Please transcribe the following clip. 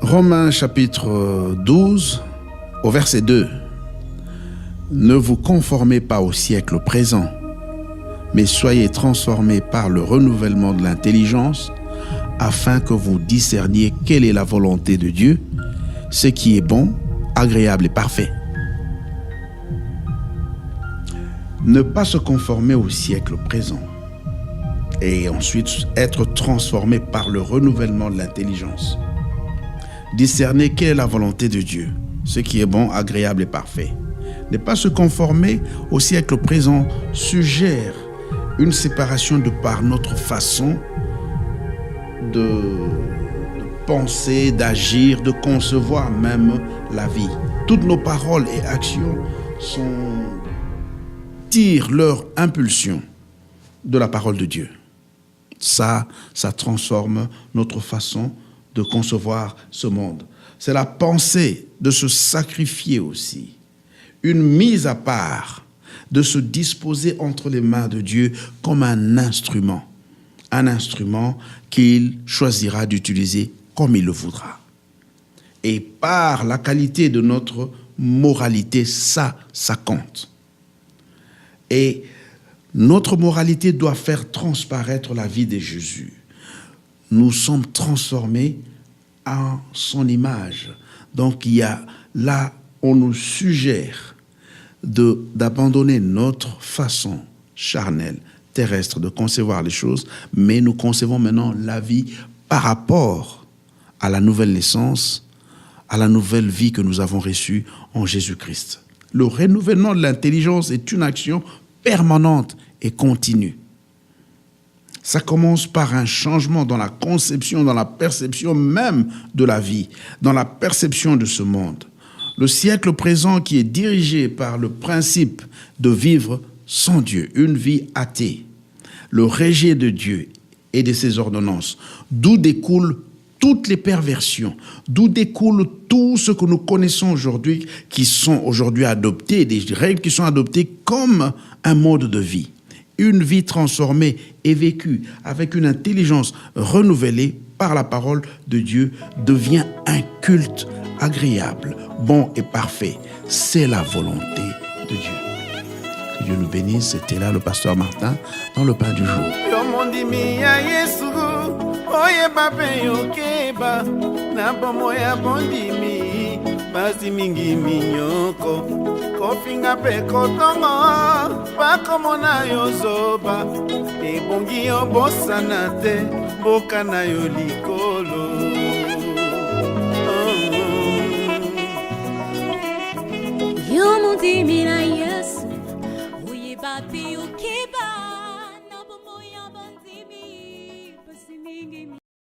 Romains chapitre 12, au verset 2. Ne vous conformez pas au siècle présent, mais soyez transformés par le renouvellement de l'intelligence, afin que vous discerniez quelle est la volonté de Dieu, ce qui est bon, agréable et parfait. Ne pas se conformer au siècle présent, et ensuite être transformé par le renouvellement de l'intelligence. Discerner quelle est la volonté de Dieu, ce qui est bon, agréable et parfait. Ne pas se conformer au siècle présent suggère une séparation de par notre façon de penser, d'agir, de concevoir même la vie. Toutes nos paroles et actions tirent leur impulsion de la parole de Dieu. Ça transforme notre façon de concevoir ce monde. C'est la pensée de se sacrifier aussi. Une mise à part, de se disposer entre les mains de Dieu comme un instrument qu'il choisira d'utiliser comme il le voudra. Et par la qualité de notre moralité, ça compte. Et notre moralité doit faire transparaître la vie de Jésus. Nous sommes transformés en son image. Donc il y a là, on nous suggère d'abandonner notre façon charnelle, terrestre, de concevoir les choses, mais nous concevons maintenant la vie par rapport à la nouvelle naissance, à la nouvelle vie que nous avons reçue en Jésus-Christ. Le renouvellement de l'intelligence est une action permanente et continue. Ça commence par un changement dans la conception, dans la perception même de la vie, dans la perception de ce monde. Le siècle présent qui est dirigé par le principe de vivre sans Dieu, une vie athée, le rejet de Dieu et de ses ordonnances, d'où découlent toutes les perversions, d'où découle tout ce que nous connaissons aujourd'hui, qui sont aujourd'hui adoptés, des règles qui sont adoptées comme un mode de vie. Une vie transformée et vécue avec une intelligence renouvelée par la parole de Dieu devient un culte agréable, bon et parfait. C'est la volonté de Dieu. Que Dieu nous bénisse. C'était là le pasteur Martin dans le pain du jour. Basi mingi minyoko kofinga pe kotongo bakomona yo zoba ebongi yo bosana te mboka na yo likolo yo mondimi na Yesu uye bapi